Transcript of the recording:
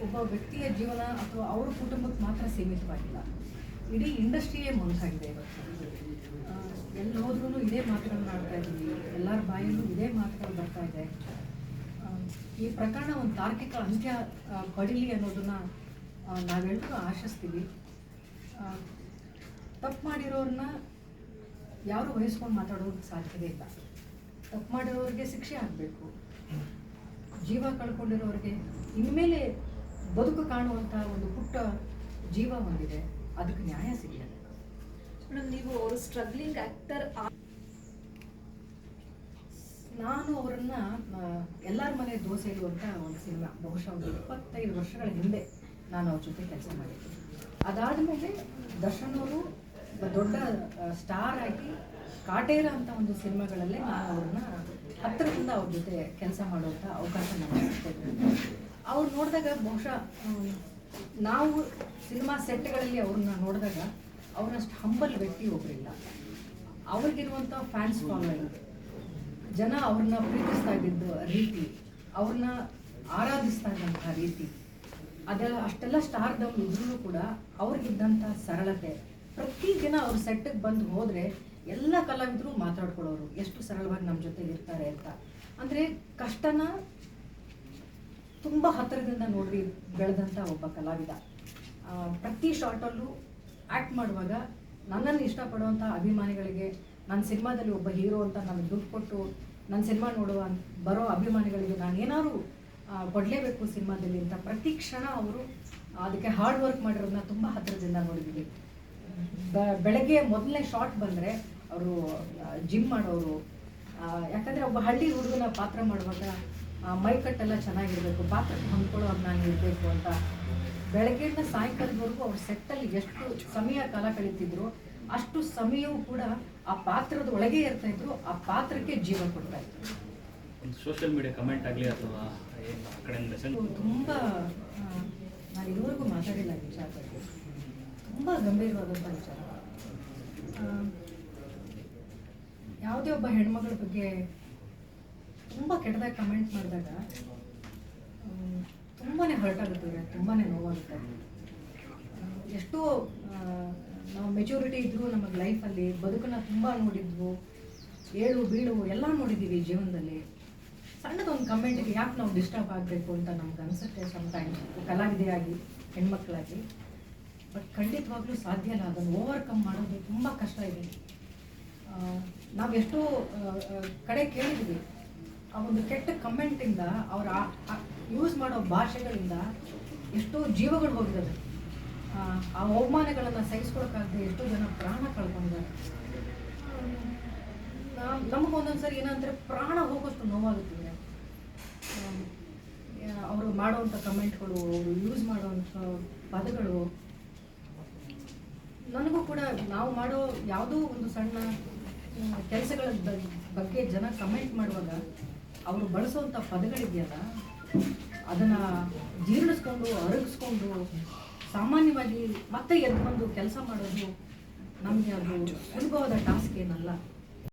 ಒಬ್ಬ ವ್ಯಕ್ತಿಯ ಜೀವನ ಅಥವಾ ಅವ್ರ ಕುಟುಂಬಕ್ಕೆ ಮಾತ್ರ ಸೀಮಿತವಾಗಿಲ್ಲ, ಇಡೀ ಇಂಡಸ್ಟ್ರಿಯೇ ಮಂಕಾಗಿದೆ ಇವತ್ತು. ಎಲ್ಲಿ ಹೋದ್ರೂ ಇದೇ ಮಾತುಗಳನ್ನ ಆಡ್ತಾ ಇದ್ದೀವಿ, ಎಲ್ಲರ ಬಾಯಲ್ಲೂ ಇದೇ ಮಾತುಗಳು ಬರ್ತಾ ಇದೆ. ಈ ಪ್ರಕರಣ ಒಂದು ತಾರ್ಕಿಕ ಅಂತ್ಯ ಪಡೀಲಿ ಅನ್ನೋದನ್ನು ನಾವೆಲ್ಲರೂ ಆಶಿಸ್ತೀವಿ. ತಪ್ಪು ಮಾಡಿರೋರನ್ನ ಯಾರು ವಹಿಸ್ಕೊಂಡು ಮಾತಾಡೋದಕ್ಕೆ ಸಾಧ್ಯವೇ ಇಲ್ಲ. ತಪ್ಪು ಮಾಡಿರೋರಿಗೆ ಶಿಕ್ಷೆ ಆಗಬೇಕು. ಜೀವ ಕಳ್ಕೊಂಡಿರೋರಿಗೆ ಇನ್ಮೇಲೆ ಬದುಕು ಕಾಣುವಂಥ ಒಂದು ಪುಟ್ಟ ಜೀವ ಹೊಂದಿದೆ, ಅದಕ್ಕೆ ನ್ಯಾಯ ಸಿಗಲಿದೆ. ಮೇಡಮ್, ನೀವು ಅವರು ಸ್ಟ್ರಗ್ಲಿಂಗ್ ಆ್ಯಕ್ಟರ್, ನಾನು ಅವರನ್ನು ಎಲ್ಲರ ಮನೆ ದೋಸೆ ಇರುವಂಥ ಒಂದು ಸಿನಿಮಾ ಬಹುಶಃ ಒಂದು 25 ವರ್ಷಗಳ ಹಿಂದೆ ನಾನು ಅವ್ರ ಜೊತೆ ಕೆಲಸ ಮಾಡಿದ್ದೆ. ಅದಾದಮೇಲೆ ದರ್ಶನ್ ಅವರು ದೊಡ್ಡ ಸ್ಟಾರ್ ಆಗಿ ಕಾಟೇರ ಅಂತ ಒಂದು ಸಿನಿಮಾಗಳಲ್ಲೇ ನಾನು ಅವ್ರನ್ನ ಹತ್ತಿರದಿಂದ ಅವ್ರ ಜೊತೆ ಕೆಲಸ ಮಾಡುವಂಥ ಅವಕಾಶ ನನಗೆ ಸಿಗ್ತಿದ್ರು. ಅವ್ರು ನೋಡಿದಾಗ ಬಹುಶಃ ನಾವು ಸಿನಿಮಾ ಸೆಟ್ಗಳಲ್ಲಿ ಅವ್ರನ್ನ ನೋಡಿದಾಗ ಅವರಷ್ಟು ಹಂಬಲ್ ವ್ಯಕ್ತಿ ಒಬ್ಬರಿಲ್ಲ. ಅವ್ರಿಗಿರುವಂಥ ಫ್ಯಾನ್ಸ್ ಫಾಲೋಯಿಂಗ್, ಜನ ಅವ್ರನ್ನ ಪ್ರೀತಿಸ್ತಾ ಇದ್ದಿದ್ದು ರೀತಿ, ಅವ್ರನ್ನ ಆರಾಧಿಸ್ತಾ ಇದ್ದಂಥ ರೀತಿ, ಅದೆಲ್ಲ ಅಷ್ಟೆಲ್ಲ ಸ್ಟಾರ್ದಮ್ ಇದ್ರೂ ಕೂಡ ಅವ್ರಿಗಿದ್ದಂಥ ಸರಳತೆ. ಪ್ರತಿದಿನ ಅವ್ರ ಸೆಟ್ಟಿಗೆ ಬಂದು ಹೋದರೆ ಎಲ್ಲ ಕಲಾವಿದರು ಮಾತಾಡ್ಕೊಳ್ಳೋರು, ಎಷ್ಟು ಸರಳವಾಗಿ ನಮ್ಮ ಜೊತೆ ಇರ್ತಾರೆ ಅಂತ. ಅಂದರೆ ಕಷ್ಟನ ತುಂಬ ಹತ್ತಿರದಿಂದ ನೋಡಿ ಬೆಳೆದಂಥ ಒಬ್ಬ ಕಲಾವಿದ. ಪ್ರತಿ ಶಾರ್ಟಲ್ಲೂ ಆ್ಯಕ್ಟ್ ಮಾಡುವಾಗ ನನ್ನನ್ನು ಇಷ್ಟಪಡುವಂಥ ಅಭಿಮಾನಿಗಳಿಗೆ, ನನ್ನ ಸಿನಿಮಾದಲ್ಲಿ ಒಬ್ಬ ಹೀರೋ ಅಂತ ನನಗೆ ದುಡ್ಡು ಕೊಟ್ಟು ನನ್ನ ಸಿನಿಮಾ ಬರೋ ಅಭಿಮಾನಿಗಳಿಗೆ ನಾನು ಏನಾದ್ರು ಕೊಡಲೇಬೇಕು ಸಿನಿಮಾದಲ್ಲಿ ಅಂತ ಪ್ರತಿ ಕ್ಷಣ ಅವರು ಅದಕ್ಕೆ ಹಾರ್ಡ್ ವರ್ಕ್ ಮಾಡಿರೋದನ್ನ ತುಂಬ ಹತ್ತಿರದಿಂದ ನೋಡಿದ್ದೀವಿ. ಬೆಳಗ್ಗೆ ಮೊದಲನೇ ಶಾರ್ಟ್ ಬಂದರೆ ಅವರು ಜಿಮ್ ಮಾಡೋರು. ಯಾಕಂದರೆ ಒಬ್ಬ ಹಳ್ಳಿ ಹುಡುಗನ ಪಾತ್ರ ಮಾಡುವಾಗ ಮೈಕಟ್ಟೆಲ್ಲ ಚೆನ್ನಾಗಿರಬೇಕು, ಪಾತ್ರಕ್ಕೆ ಹೊಂದ್ಕೊಳ್ಳೋ ನಾನು ಇರಬೇಕು ಅಂತ ಬೆಳಗ್ಗೆಯಿಂದ ಸಾಯಂಕಾಲದವರೆಗೂ ಅವ್ರ ಸೆಟ್ಟಲ್ಲಿ ಎಷ್ಟು ಸಮಯ ಕಾಲ ಕಳೀತಿದ್ರು, ಅಷ್ಟು ಸಮಯವೂ ಕೂಡ ಆ ಪಾತ್ರದ ಒಳಗೆ ಇರ್ತಾ ಇದ್ರು, ಆ ಪಾತ್ರಕ್ಕೆ ಜೀವ ಕೊಡ್ತಾ ಇದ್ರು. ಸೋಷಿಯಲ್ ಮೀಡಿಯಾ ಕಮೆಂಟ್ ಆಗಲಿ ಅಥವಾ ತುಂಬ ನಾನು ಇದುವರೆಗೂ ಮಾತಾಡಿಲ್ಲ ಈ ವಿಚಾರ ಬಗ್ಗೆ. ತುಂಬ ಗಂಭೀರವಾದಂಥ ವಿಚಾರ. ಯಾವುದೇ ಒಬ್ಬ ಹೆಣ್ಮಗಳ ಬಗ್ಗೆ ತುಂಬ ಕೆಟ್ಟದಾಗಿ ಕಮೆಂಟ್ ಮಾಡಿದಾಗ ತುಂಬಾ ಹರ್ಟ್ ಆಗುತ್ತೆ, ತುಂಬಾ ನೋವಾಗುತ್ತೆ. ಎಷ್ಟೋ ನಾವು ಮೆಚೂರಿಟಿ ಇದ್ದರೂ ನಮಗೆ ಲೈಫಲ್ಲಿ ಬದುಕನ್ನು ತುಂಬ ನೋಡಿದ್ವು, ಏಳು ಬೀಳು ಎಲ್ಲ ನೋಡಿದ್ದೀವಿ ಜೀವನದಲ್ಲಿ. ಸಣ್ಣದೊಂದು ಕಮೆಂಟಿಗೆ ಯಾಕೆ ನಾವು ಡಿಸ್ಟರ್ಬ್ ಆಗಬೇಕು ಅಂತ ನಮ್ಗೆ ಅನಿಸುತ್ತೆ ಸಮ್ಟೈಮ್ಸ್, ಕಲಾವಿದೆಯಾಗಿ ಹೆಣ್ಮಕ್ಳಾಗಿ. ಬಟ್ ಖಂಡಿತವಾಗ್ಲೂ ಸಾಧ್ಯ ಇಲ್ಲ, ಅದನ್ನು ಓವರ್ಕಮ್ ಮಾಡೋದು ತುಂಬ ಕಷ್ಟ ಇದೆ. ನಾವು ಎಷ್ಟೋ ಕಡೆ ಕೇಳಿದ್ವಿ, ಆ ಒಂದು ಕೆಟ್ಟ ಕಮೆಂಟಿಂದ ಅವರ ಯೂಸ್ ಮಾಡೋ ಭಾಷೆಗಳಿಂದ ಎಷ್ಟೋ ಜೀವಗಳು ಹೋಗಿದ್ದಾವೆ. ಆ ಅವಮಾನಗಳನ್ನು ಸಹಿಸ್ಕೊಳಕ್ಕಾಗದೆ ಎಷ್ಟೋ ಜನ ಪ್ರಾಣ ಕಳ್ಕೊಂಡಿದ್ದಾರೆ. ನಮಗೊಂದೊಂದ್ಸರಿ ಏನಂದರೆ ಪ್ರಾಣ ಹೋಗೋಷ್ಟು ನೋವಾಗುತ್ತಿದೆ. ಅವರು ಮಾಡೋವಂಥ ಕಮೆಂಟ್ಗಳು, ಅವರು ಯೂಸ್ ಮಾಡೋವಂಥ ಪದಗಳು. ನನಗೂ ಕೂಡ ನಾವು ಮಾಡೋ ಯಾವುದೋ ಒಂದು ಸಣ್ಣ ಕೆಲಸಗಳ ಬಗ್ಗೆ ಜನ ಕಮೆಂಟ್ ಮಾಡುವಾಗ ಅವರು ಬಳಸೋವಂಥ ಪದಗಳಿದೆಯಲ್ಲ, ಅದನ್ನು ಜೀರ್ಣಿಸ್ಕೊಂಡು ಅರಗಿಸ್ಕೊಂಡು ಸಾಮಾನ್ಯವಾಗಿ ಮತ್ತೆ ಎದ್ದು ಬಂದು ಕೆಲಸ ಮಾಡೋದು ನಮಗೆ ಅದು ಸುಲಭವಾದ ಟಾಸ್ಕ್ ಏನಲ್ಲ.